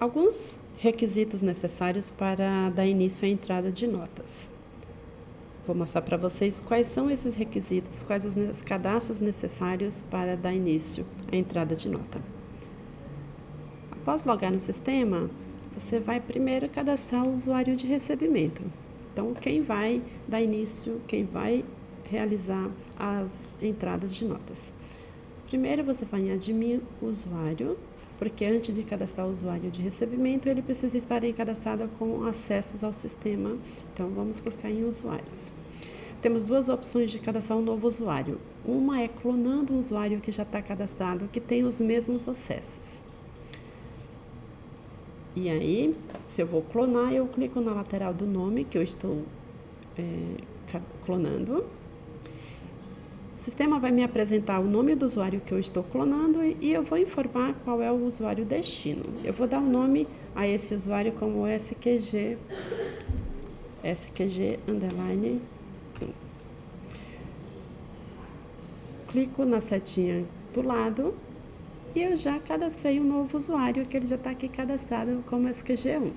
Alguns requisitos necessários para dar início à entrada de notas. Vou mostrar para vocês quais são esses requisitos, quais os cadastros necessários para dar início à entrada de nota. Após logar no sistema, você vai primeiro cadastrar o usuário de recebimento. Então, quem vai dar início, quem vai realizar as entradas de notas. Primeiro, você vai em admin usuário, porque antes de cadastrar o usuário de recebimento, ele precisa estar cadastrado com acessos ao sistema. Então, vamos clicar em usuários. Temos duas opções de cadastrar um novo usuário. Uma é clonando um usuário que já está cadastrado, que tem os mesmos acessos. E aí, se eu vou clonar, eu clico na lateral do nome que eu estou clonando. O sistema vai me apresentar o nome do usuário que eu estou clonando e eu vou informar qual é o usuário destino. Eu vou dar o nome a esse usuário como SQG underline 1. Clico na setinha do lado e eu já cadastrei um novo usuário, que ele já está aqui cadastrado como SQG1.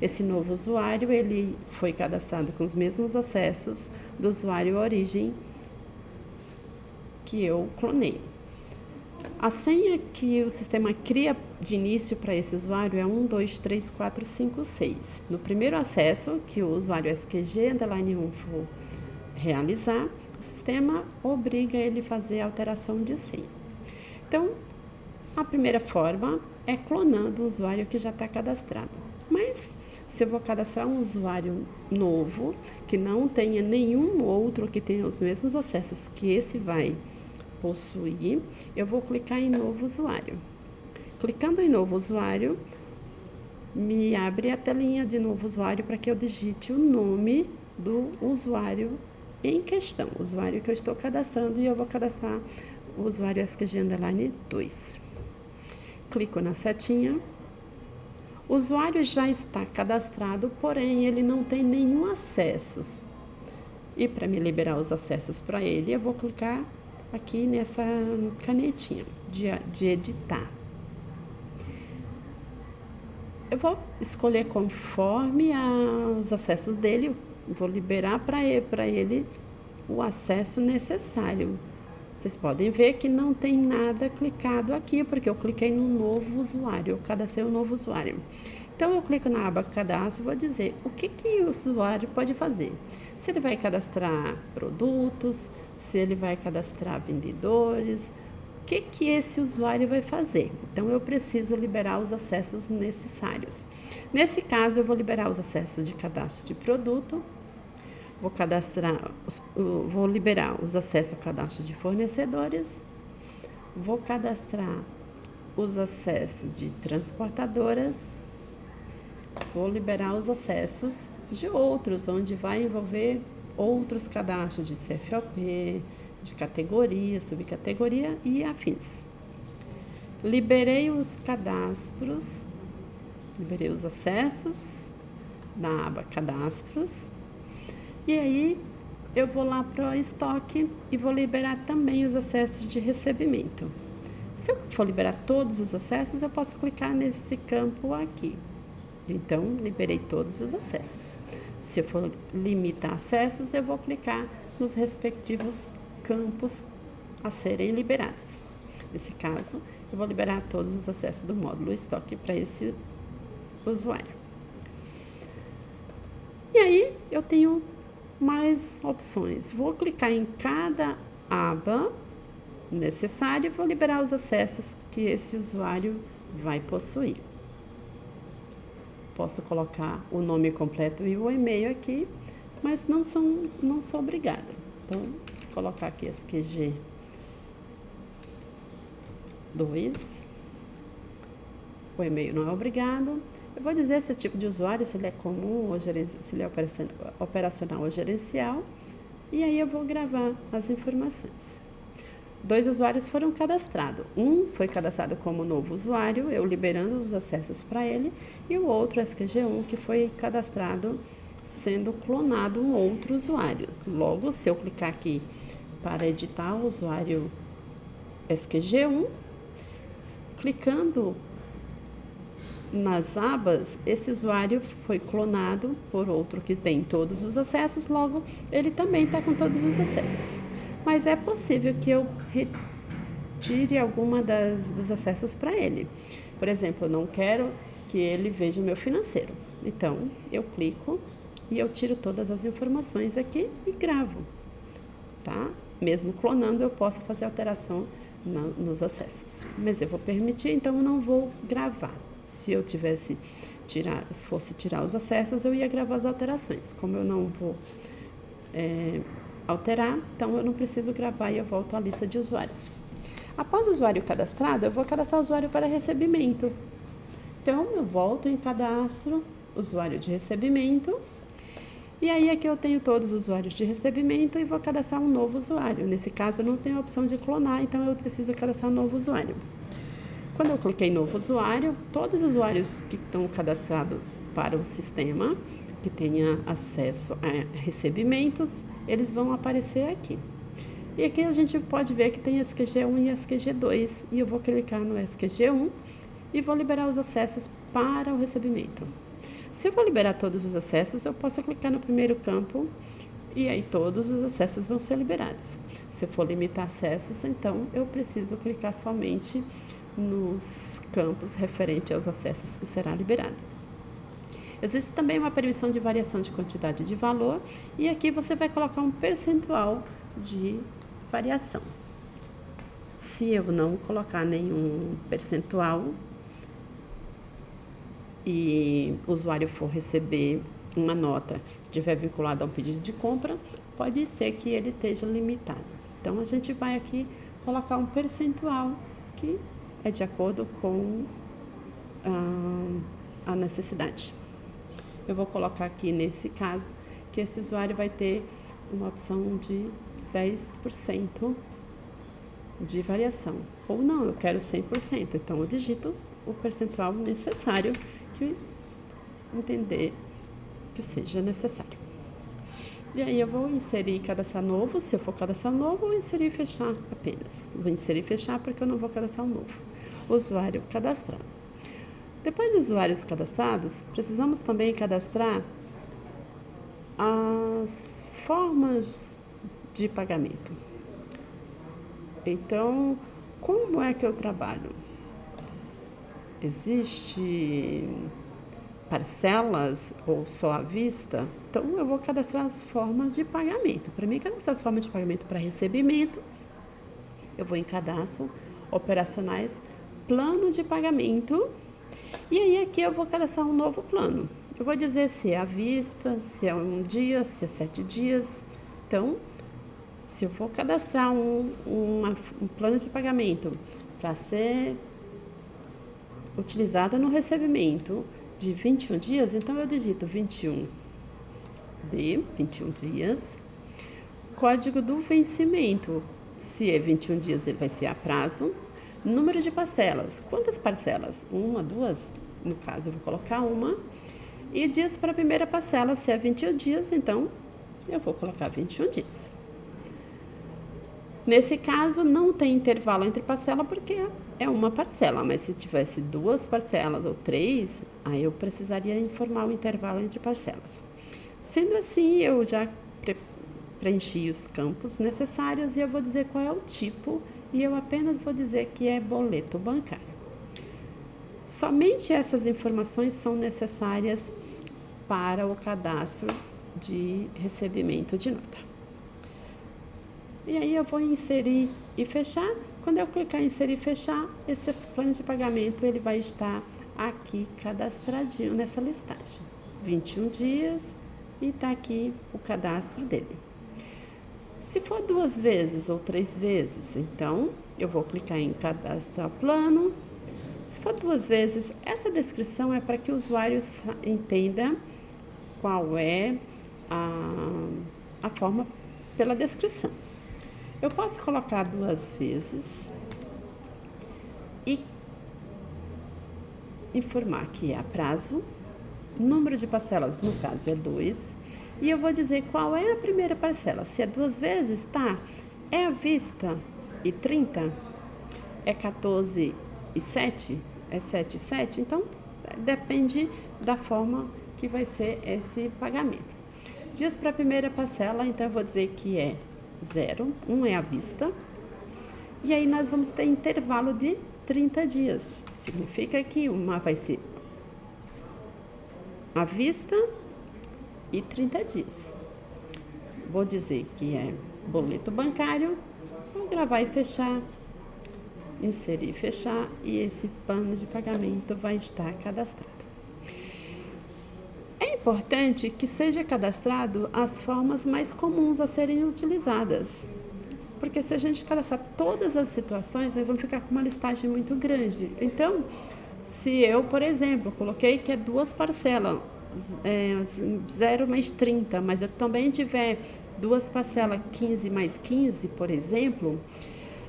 Esse novo usuário, ele foi cadastrado com os mesmos acessos do usuário origem que eu clonei. A senha que o sistema cria de início para esse usuário é 1, 2, 3, 4, 5, 6. No primeiro acesso, que o usuário SQG underline 1 for realizar, o sistema obriga ele a fazer a alteração de senha. Então, a primeira forma é clonando o usuário que já está cadastrado. Mas, se eu vou cadastrar um usuário novo, que não tenha nenhum outro que tenha os mesmos acessos que esse vai possuir, eu vou clicar em novo usuário. Clicando em novo usuário, me abre a telinha de novo usuário para que eu digite o nome do usuário em questão, o usuário que eu estou cadastrando, e eu vou cadastrar o usuário SQG underline 2. Clico na setinha. O usuário já está cadastrado, porém ele não tem nenhum acesso. E para me liberar os acessos para ele, eu vou clicar aqui nessa canetinha de editar. Eu vou escolher conforme os acessos dele, vou liberar para ele o acesso necessário. Vocês podem ver que não tem nada clicado aqui, porque eu cliquei no novo usuário, eu cadastrei um novo usuário. Então, eu clico na aba cadastro e vou dizer o que o usuário pode fazer. Se ele vai cadastrar produtos, se ele vai cadastrar vendedores, o que esse usuário vai fazer. Então, eu preciso liberar os acessos necessários. Nesse caso, eu vou liberar os acessos de cadastro de produto, vou liberar os acessos ao cadastro de fornecedores, vou cadastrar os acessos de transportadoras, vou liberar os acessos de outros, onde vai envolver outros cadastros de CFOP, de categoria, subcategoria e afins. Liberei os cadastros, liberei os acessos da aba cadastros. E aí, eu vou lá para o estoque e vou liberar também os acessos de recebimento. Se eu for liberar todos os acessos, eu posso clicar nesse campo aqui. Então, liberei todos os acessos. Se eu for limitar acessos, eu vou clicar nos respectivos campos a serem liberados. Nesse caso, eu vou liberar todos os acessos do módulo estoque para esse usuário. E aí, eu tenho mais opções. Vou clicar em cada aba necessária e vou liberar os acessos que esse usuário vai possuir. Posso colocar o nome completo e o e-mail aqui, mas não sou obrigada. Então, vou colocar aqui SQG 2. O e-mail não é obrigado. Eu vou dizer se o tipo de usuário, se ele é comum, ou se ele é operacional ou gerencial. E aí eu vou gravar as informações. 2 usuários foram cadastrados. Um foi cadastrado como novo usuário, eu liberando os acessos para ele. E o outro, SQG1, que foi cadastrado sendo clonado um outro usuário. Logo, se eu clicar aqui para editar o usuário SQG1, clicando nas abas, esse usuário foi clonado por outro que tem todos os acessos, logo ele também está com todos os acessos. Mas é possível que eu retire alguma dos acessos para ele. Por exemplo, eu não quero que ele veja o meu financeiro. Então, eu clico e eu tiro todas as informações aqui e gravo, tá? Mesmo clonando, eu posso fazer alteração nos acessos. Mas eu vou permitir, então eu não vou gravar. Se eu fosse tirar os acessos, eu ia gravar as alterações. Como eu não vou alterar, então eu não preciso gravar e eu volto à lista de usuários. Após o usuário cadastrado, eu vou cadastrar o usuário para recebimento. Então, eu volto em cadastro, usuário de recebimento. E aí aqui eu tenho todos os usuários de recebimento e vou cadastrar um novo usuário. Nesse caso, eu não tenho a opção de clonar, então eu preciso cadastrar um novo usuário. Quando eu cliquei em novo usuário, todos os usuários que estão cadastrados para o sistema, que tenha acesso a recebimentos, eles vão aparecer aqui. E aqui a gente pode ver que tem SQG1 e SQG2, e eu vou clicar no SQG1 e vou liberar os acessos para o recebimento. Se eu vou liberar todos os acessos, eu posso clicar no primeiro campo e aí todos os acessos vão ser liberados. Se eu for limitar acessos, então eu preciso clicar somente nos campos referentes aos acessos que será liberado. Existe também uma permissão de variação de quantidade de valor e aqui você vai colocar um percentual de variação. Se eu não colocar nenhum percentual e o usuário for receber uma nota que estiver vinculada a um pedido de compra, pode ser que ele esteja limitado. Então, a gente vai aqui colocar um percentual que é de acordo com a necessidade. Eu vou colocar aqui, nesse caso, que esse usuário vai ter uma opção de 10% de variação. Ou não, eu quero 100%. Então, eu digito o percentual necessário que entender que seja necessário. E aí, eu vou inserir e cadastrar novo. Se eu for cadastrar novo, eu vou inserir e fechar apenas. Vou inserir e fechar porque eu não vou cadastrar um novo. Usuário cadastrado. Depois de usuários cadastrados, precisamos também cadastrar as formas de pagamento. Então, como é que eu trabalho? Existe parcelas ou só à vista? Então, eu vou cadastrar as formas de pagamento. Para mim, cadastrar as formas de pagamento para recebimento, eu vou em cadastro, operacionais, plano de pagamento. E aí, aqui eu vou cadastrar um novo plano. Eu vou dizer se é à vista, se é um dia, se é 7 dias. Então, se eu for cadastrar um plano de pagamento para ser utilizado no recebimento de 21 dias, então eu digito 21 dias. Código do vencimento, se é 21 dias, ele vai ser a prazo. Número de parcelas, quantas parcelas? 1, 2? No caso, eu vou colocar uma. E dias para a primeira parcela, se é 21 dias, então eu vou colocar 21 dias. Nesse caso, não tem intervalo entre parcela porque é uma parcela, mas se tivesse 2 parcelas ou 3, aí eu precisaria informar o intervalo entre parcelas. Sendo assim, eu já preenchi os campos necessários e eu vou dizer qual é o tipo e eu apenas vou dizer que é boleto bancário. Somente essas informações são necessárias para o cadastro de recebimento de nota. E aí eu vou inserir e fechar. Quando eu clicar em inserir e fechar, esse plano de pagamento ele vai estar aqui cadastradinho nessa listagem. 21 dias e está aqui o cadastro dele. Se for 2 vezes ou 3 vezes, então eu vou clicar em cadastrar plano. Se for 2 vezes, essa descrição é para que o usuário entenda qual é a forma pela descrição. Eu posso colocar 2 vezes e informar que é a prazo, número de parcelas, no caso, é 2, e eu vou dizer qual é a primeira parcela. Se é 2 vezes, tá? É à vista e 30? É 14 e 7? É 7 e 7? Então, depende da forma que vai ser esse pagamento. Dias para a primeira parcela, então eu vou dizer que é 0, 1 é à vista, e aí nós vamos ter intervalo de 30 dias. Significa que uma vai ser à vista e 30 dias. Vou dizer que é boleto bancário, vou gravar e fechar, inserir e fechar, e esse plano de pagamento vai estar cadastrado. É importante que seja cadastrado as formas mais comuns a serem utilizadas, porque se a gente cadastrar todas as situações, nós vamos ficar com uma listagem muito grande. Então, se eu, por exemplo, coloquei que é 2 parcelas, 0 mais 30, mas eu também tiver 2 parcelas 15 mais 15, por exemplo,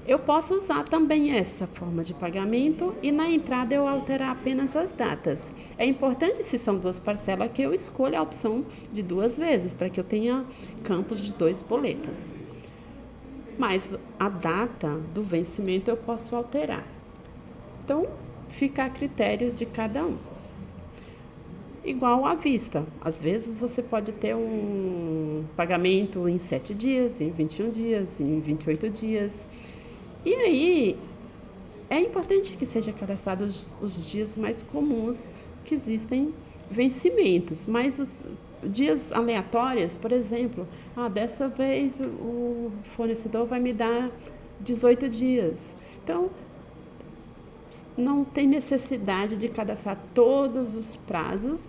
eu posso usar também essa forma de pagamento e na entrada eu alterar apenas as datas. É importante, se são 2 parcelas, que eu escolha a opção de 2 vezes, para que eu tenha campos de 2 boletos. Mas a data do vencimento eu posso alterar. Então, fica a critério de cada um. Igual à vista. Às vezes você pode ter um pagamento em 7 dias, em 21 dias, em 28 dias. E aí, é importante que seja cadastrado os dias mais comuns que existem vencimentos, mas os dias aleatórios, por exemplo, dessa vez o fornecedor vai me dar 18 dias. Então, não tem necessidade de cadastrar todos os prazos,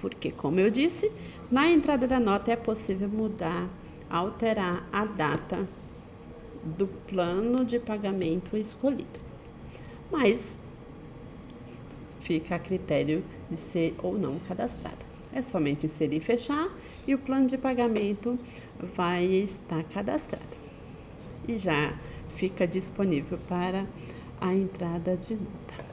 porque, como eu disse, na entrada da nota é possível mudar, alterar a data do plano de pagamento escolhido. Mas fica a critério de ser ou não cadastrado. É somente inserir e fechar e o plano de pagamento vai estar cadastrado. E já fica disponível para a entrada de nota.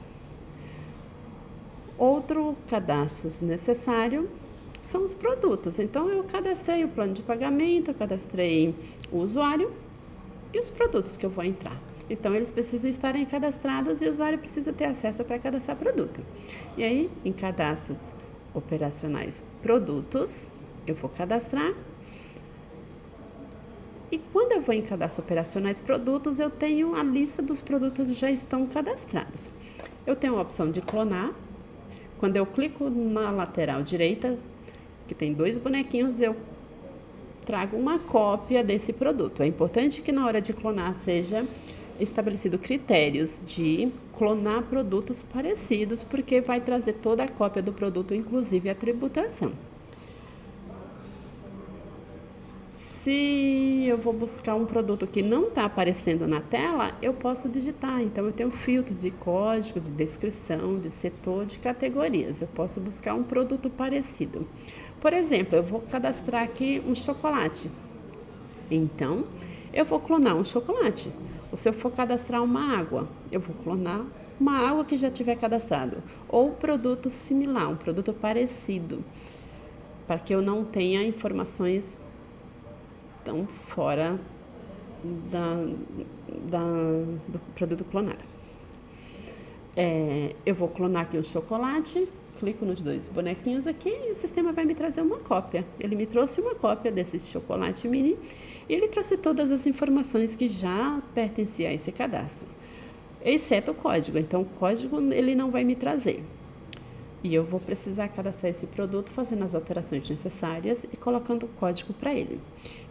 Outro cadastro necessário são os produtos. Então, eu cadastrei o plano de pagamento, eu cadastrei o usuário e os produtos que eu vou entrar. Então, eles precisam estarem cadastrados e o usuário precisa ter acesso para cadastrar produto. E aí, em cadastros operacionais produtos, eu vou cadastrar. E quando eu vou em cadastro operacionais produtos, eu tenho a lista dos produtos que já estão cadastrados. Eu tenho a opção de clonar. Quando eu clico na lateral direita, que tem 2 bonequinhos, eu trago uma cópia desse produto. É importante que na hora de clonar seja estabelecido critérios de clonar produtos parecidos, porque vai trazer toda a cópia do produto, inclusive a tributação. Se eu vou buscar um produto que não está aparecendo na tela, eu posso digitar. Então, eu tenho filtros de código, de descrição, de setor, de categorias. Eu posso buscar um produto parecido. Por exemplo, eu vou cadastrar aqui um chocolate. Então, eu vou clonar um chocolate. Ou se eu for cadastrar uma água, eu vou clonar uma água que já tiver cadastrado. Ou produto similar, um produto parecido, para que eu não tenha informações tão fora do produto clonado. Eu vou clonar aqui um chocolate, clico nos 2 bonequinhos aqui e o sistema vai me trazer uma cópia. Ele me trouxe uma cópia desse chocolate mini e ele trouxe todas as informações que já pertenciam a esse cadastro, exceto o código. Então, o código ele não vai me trazer. E eu vou precisar cadastrar esse produto fazendo as alterações necessárias e colocando o código para ele.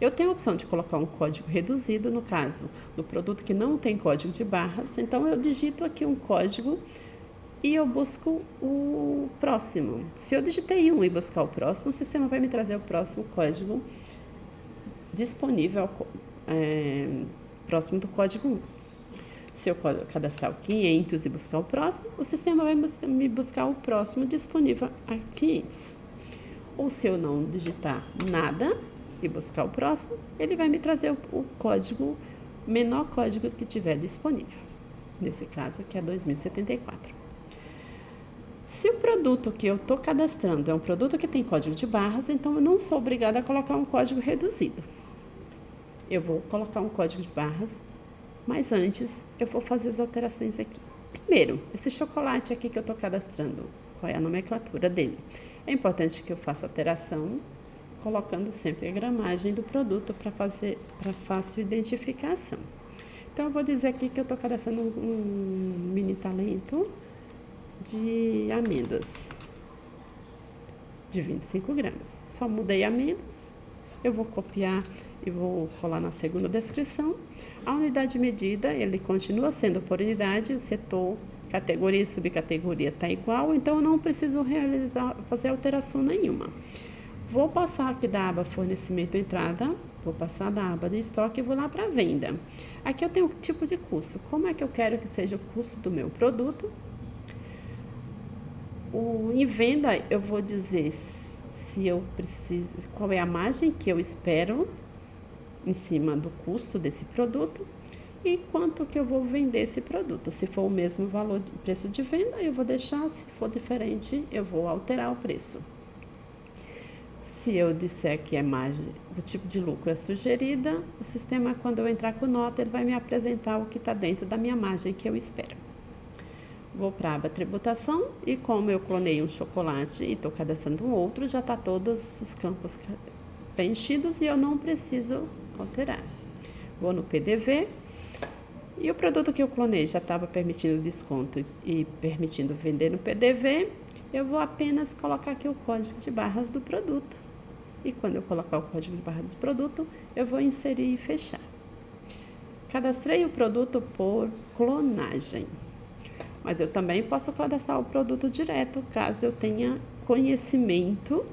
Eu tenho a opção de colocar um código reduzido, no caso do produto que não tem código de barras. Então, eu digito aqui um código e eu busco o próximo. Se eu digitei um e buscar o próximo, o sistema vai me trazer o próximo código disponível, próximo do código 1. Se eu cadastrar o 500 e buscar o próximo, o sistema vai me buscar o próximo disponível a 500. Ou se eu não digitar nada e buscar o próximo, ele vai me trazer o código, menor código que tiver disponível. Nesse caso aqui é 2074. Se o produto que eu estou cadastrando é um produto que tem código de barras, então eu não sou obrigada a colocar um código reduzido. Eu vou colocar um código de barras, mas antes eu vou fazer as alterações aqui. Primeiro, esse chocolate aqui que eu estou cadastrando, qual é a nomenclatura dele? É importante que eu faça alteração, colocando sempre a gramagem do produto para fácil identificação. Então, eu vou dizer aqui que eu estou cadastrando um mini talento de amêndoas de 25 gramas. Só mudei amêndoas, eu vou copiar e vou colar na segunda descrição. A unidade de medida, ele continua sendo por unidade, o setor, categoria e subcategoria está igual, então eu não preciso fazer alteração nenhuma. Vou passar aqui da aba fornecimento entrada, vou passar da aba de estoque e vou lá para venda. Aqui eu tenho o tipo de custo, como é que eu quero que seja o custo do meu produto. Em venda eu vou dizer se eu preciso, qual é a margem que eu espero em cima do custo desse produto e quanto que eu vou vender esse produto. Se for o mesmo valor de preço de venda, eu vou deixar, se for diferente, eu vou alterar o preço. Se eu disser que a margem do tipo de lucro é sugerida, o sistema, quando eu entrar com nota, ele vai me apresentar o que está dentro da minha margem que eu espero. Vou para a aba tributação e como eu clonei um chocolate e estou cadastrando um outro, já está todos os campos preenchidos e eu não preciso alterar. Vou no PDV e o produto que eu clonei já estava permitindo desconto e permitindo vender no PDV. Eu vou apenas colocar aqui o código de barras do produto. E quando eu colocar o código de barras do produto, eu vou inserir e fechar. Cadastrei o produto por clonagem. Mas eu também posso cadastrar o produto direto, caso eu tenha conhecimento.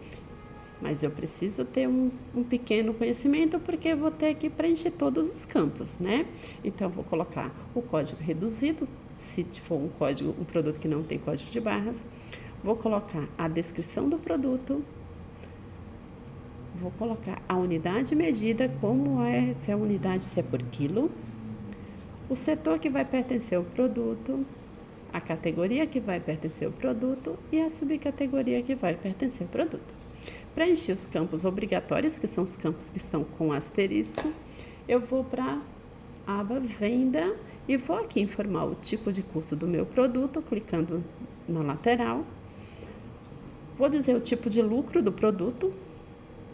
Mas eu preciso ter um pequeno conhecimento, porque eu vou ter que preencher todos os campos, né? Então, eu vou colocar o código reduzido, se for um produto que não tem código de barras. Vou colocar a descrição do produto. Vou colocar a unidade medida, como é, se a unidade se é por quilo. O setor que vai pertencer ao produto. A categoria que vai pertencer ao produto e a subcategoria que vai pertencer ao produto. Preencher os campos obrigatórios, que são os campos que estão com asterisco, eu vou para a aba Venda e vou aqui informar o tipo de custo do meu produto, clicando na lateral. Vou dizer o tipo de lucro do produto.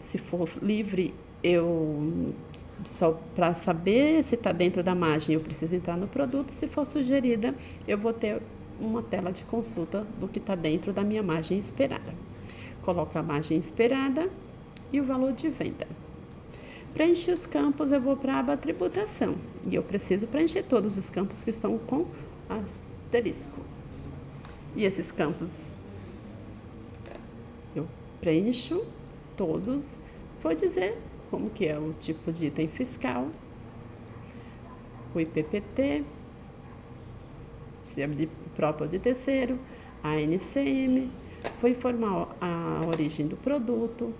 Se for livre, só para saber se está dentro da margem, eu preciso entrar no produto. Se for sugerida, eu vou ter uma tela de consulta do que está dentro da minha margem esperada. Coloco a margem esperada e o valor de venda. Preenchi os campos, eu vou para a aba tributação. E eu preciso preencher todos os campos que estão com asterisco. E esses campos eu preencho todos. Vou dizer como que é o tipo de item fiscal, o IPPT, se é de próprio ou de terceiro, a NCM, vou informar a origem do produto,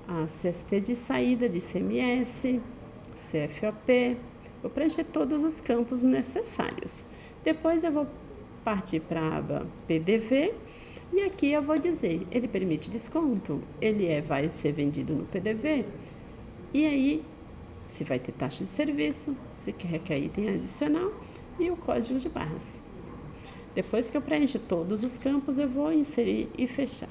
a CST de saída de ICMS, CFOP, vou preencher todos os campos necessários. Depois eu vou partir para a aba PDV e aqui eu vou dizer, ele permite desconto, vai ser vendido no PDV, e aí se vai ter taxa de serviço, se requer item adicional e o código de barras. Depois que eu preencho todos os campos, eu vou inserir e fechar.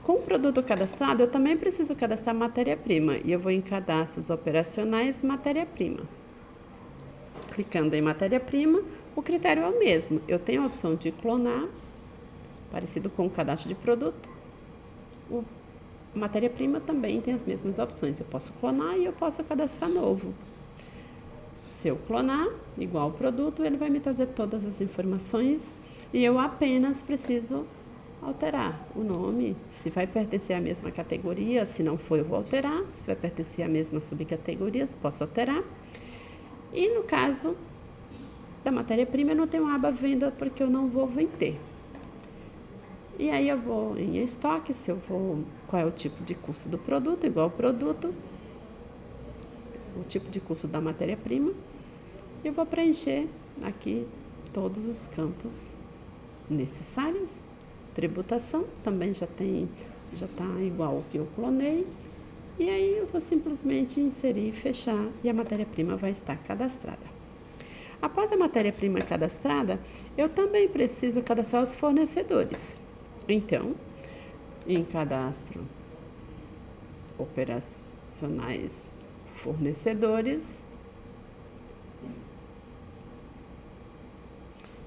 Com o produto cadastrado, eu também preciso cadastrar matéria-prima e eu vou em cadastros operacionais matéria-prima. Clicando em matéria-prima, o critério é o mesmo. Eu tenho a opção de clonar, parecido com o cadastro de produto. Matéria-prima também tem as mesmas opções. Eu posso clonar e eu posso cadastrar novo. Se eu clonar, igual o produto, ele vai me trazer todas as informações e eu apenas preciso alterar o nome, se vai pertencer à mesma categoria, se não for eu vou alterar, se vai pertencer à mesma subcategoria, posso alterar. E no caso da matéria-prima, eu não tenho aba venda porque eu não vou vender. E aí eu vou em estoque, qual é o tipo de custo do produto, igual o produto, o tipo de custo da matéria-prima. Eu vou preencher aqui todos os campos necessários. Tributação também já está igual o que eu clonei. E aí eu vou simplesmente inserir e fechar e a matéria-prima vai estar cadastrada. Após a matéria-prima cadastrada, eu também preciso cadastrar os fornecedores. Então, em cadastro operacionais fornecedores,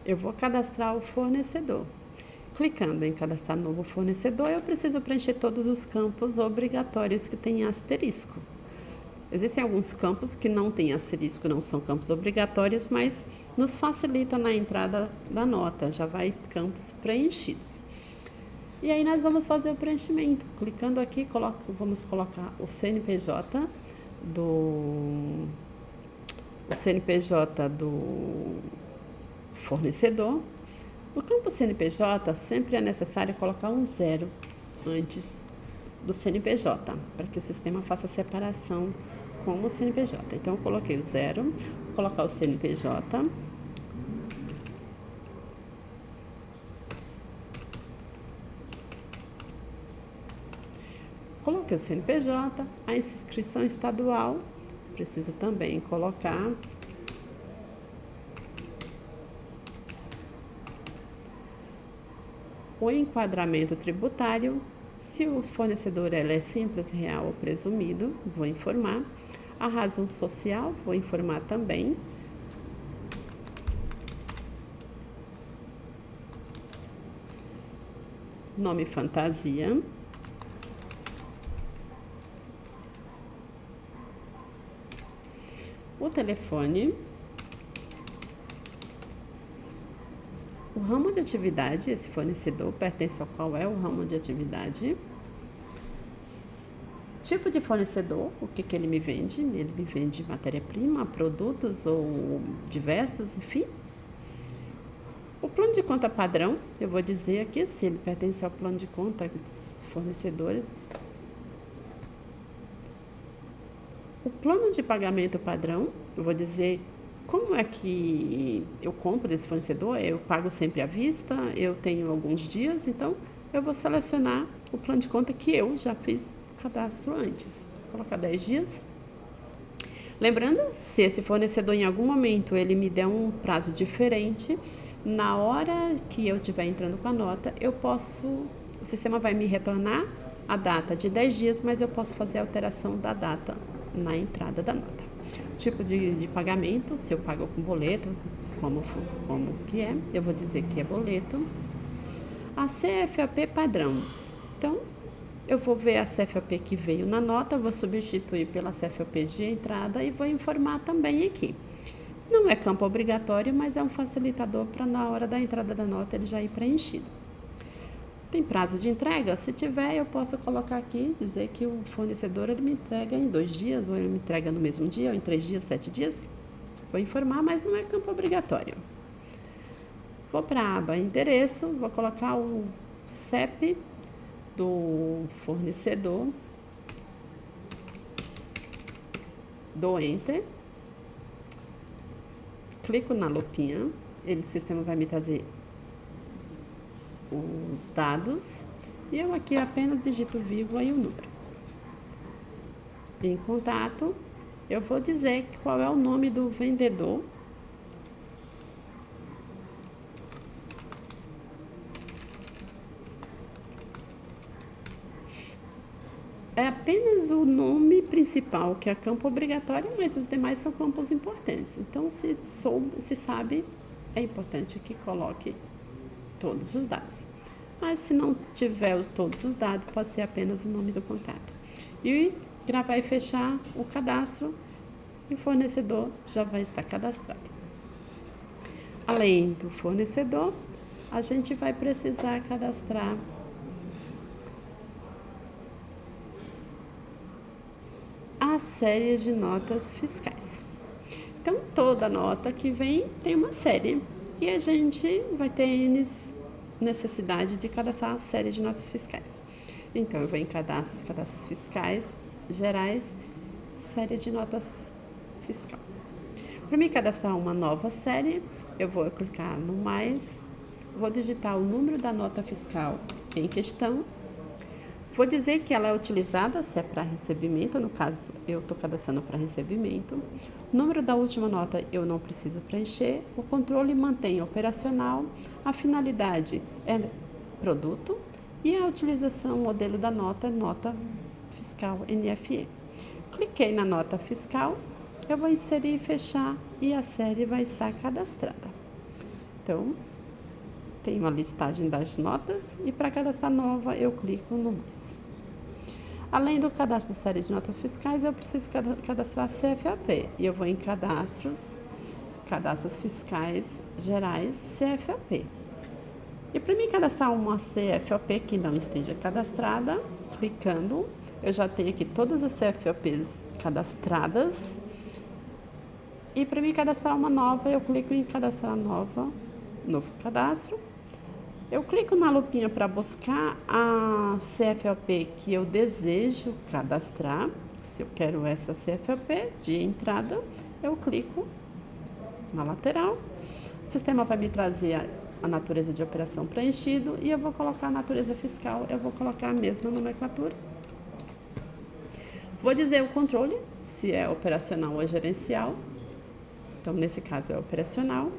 eu vou cadastrar o fornecedor. Clicando em cadastrar novo fornecedor, eu preciso preencher todos os campos obrigatórios que têm asterisco. Existem alguns campos que não têm asterisco, não são campos obrigatórios, mas nos facilita na entrada da nota, já vai campos preenchidos. E aí nós vamos fazer o preenchimento. Clicando aqui, vamos colocar o CNPJ do fornecedor. No campo CNPJ, sempre é necessário colocar um 0 antes do CNPJ, para que o sistema faça a separação com o CNPJ. Então, eu coloquei o 0, vou colocar o CNPJ. Coloquei o CNPJ, a inscrição estadual, preciso também colocar. O enquadramento tributário, se o fornecedor é simples, real ou presumido, vou informar. A razão social, vou informar também. Nome fantasia. O telefone. O ramo de atividade, esse fornecedor pertence ao qual é o ramo de atividade. Tipo de fornecedor, o que ele me vende? Ele me vende matéria-prima, produtos ou diversos, enfim. O plano de conta padrão, eu vou dizer aqui se ele pertence ao plano de conta dos fornecedores. O plano de pagamento padrão, eu vou dizer como é que eu compro desse fornecedor. Eu pago sempre à vista, eu tenho alguns dias, então eu vou selecionar o plano de conta que eu já fiz cadastro antes. Vou colocar 10 dias. Lembrando, se esse fornecedor em algum momento ele me der um prazo diferente, na hora que eu estiver entrando com a nota, o sistema vai me retornar a data de 10 dias, mas eu posso fazer a alteração da data na entrada da nota. Tipo de pagamento, se eu pago com boleto, como que é, eu vou dizer que é boleto. A CFAP padrão. Então, eu vou ver a CFAP que veio na nota, vou substituir pela CFAP de entrada e vou informar também aqui. Não é campo obrigatório, mas é um facilitador para na hora da entrada da nota ele já ir preenchido. Tem prazo de entrega? Se tiver, eu posso colocar aqui, dizer que o fornecedor ele me entrega em 2 dias, ou ele me entrega no mesmo dia, ou em 3 dias, 7 dias. Vou informar, mas não é campo obrigatório. Vou para a aba endereço, vou colocar o CEP do fornecedor, dou Enter, clico na lupinha, o sistema vai me trazer os dados e eu aqui apenas digito vírgula e o número. Em contato, eu vou dizer qual é o nome do vendedor. É apenas o nome principal, que é campo obrigatório, mas os demais são campos importantes. Então, se sabe, é importante que coloque todos os dados. Mas se não tiver todos os dados, pode ser apenas o nome do contato. E gravar e fechar o cadastro, e o fornecedor já vai estar cadastrado. Além do fornecedor, a gente vai precisar cadastrar a série de notas fiscais. Então, toda nota que vem tem uma série e a gente vai ter necessidade de cadastrar a série de notas fiscais. Então, eu vou em cadastros fiscais gerais, série de notas fiscal. Para me cadastrar uma nova série, eu vou clicar no mais, vou digitar o número da nota fiscal em questão, Vou dizer que ela é utilizada se é para recebimento, no caso eu estou cadastrando para recebimento. O número da última nota eu não preciso preencher. O controle mantém operacional. A finalidade é produto. E a utilização, o modelo da nota é nota fiscal NFE. Cliquei na nota fiscal, eu vou inserir e fechar e a série vai estar cadastrada. Então, tem uma listagem das notas e para cadastrar nova eu clico no mais. Além do cadastro da série de notas fiscais, eu preciso cadastrar CFAP e eu vou em cadastros fiscais gerais CFAP. E para mim cadastrar uma CFAP que não esteja cadastrada, clicando, eu já tenho aqui todas as CFAPs cadastradas. E para mim cadastrar uma nova, eu clico em cadastrar nova, novo cadastro. Eu clico na lupinha para buscar a CFAP que eu desejo cadastrar. Se eu quero essa CFAP de entrada, eu clico na lateral. O sistema vai me trazer a natureza de operação preenchido e eu vou colocar a natureza fiscal, eu vou colocar a mesma nomenclatura. Vou dizer o controle, se é operacional ou gerencial. Então, nesse caso é operacional.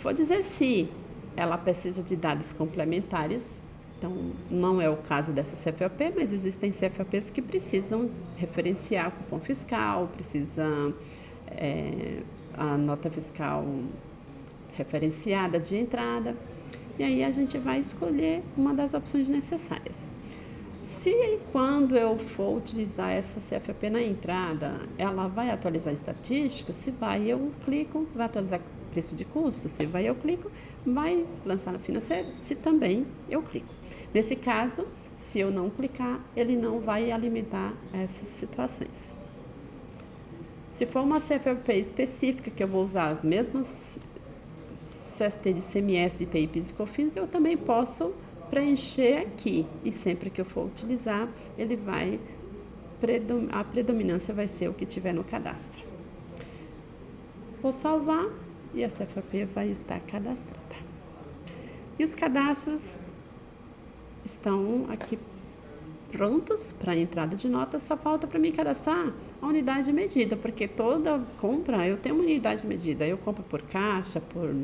Vou dizer se ela precisa de dados complementares. Então, não é o caso dessa CFAP, mas existem CFAPs que precisam referenciar o cupom fiscal, precisa a nota fiscal referenciada de entrada. E aí a gente vai escolher uma das opções necessárias. Se e quando eu for utilizar essa CFAP na entrada, ela vai atualizar estatística, se vai, eu clico, vai atualizar preço de custo, se vai, eu clico, vai lançar no financeiro, se também, eu clico. Nesse caso, se eu não clicar, ele não vai alimentar essas situações. Se for uma CFAP específica, que eu vou usar as mesmas CST de ICMS, de IPI, PIS e COFINS, eu também posso preencher aqui, e sempre que eu for utilizar, ele vai, a predominância vai ser o que tiver no cadastro. Vou salvar e a CFAP vai estar cadastrada. E os cadastros estão aqui prontos para a entrada de notas, só falta para mim cadastrar a unidade de medida, porque toda compra eu tenho uma unidade de medida, eu compro por caixa, por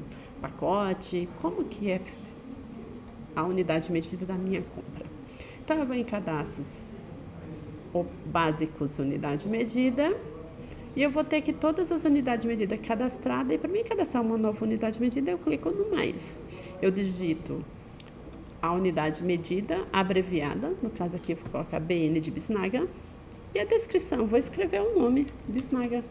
pacote, como que é a unidade de medida da minha compra. Então, eu vou em cadastros básicos, unidade de medida, e eu vou ter que todas as unidades de medida cadastradas, e para mim cadastrar uma nova unidade de medida, eu clico no mais. Eu digito a unidade de medida abreviada, no caso aqui eu vou colocar BN de Bisnaga, e a descrição, vou escrever o nome, Bisnaga.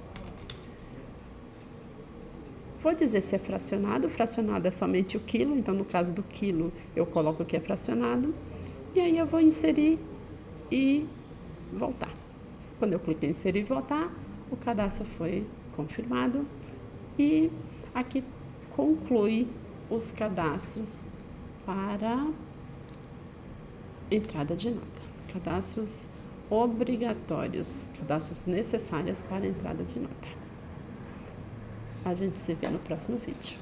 Vou dizer se é fracionado. Fracionado é somente o quilo, então no caso do quilo eu coloco que é fracionado. E aí eu vou inserir e voltar. Quando eu clico em inserir e voltar, o cadastro foi confirmado. E aqui conclui os cadastros para entrada de nota. Cadastros obrigatórios, cadastros necessários para entrada de nota. A gente se vê no próximo vídeo.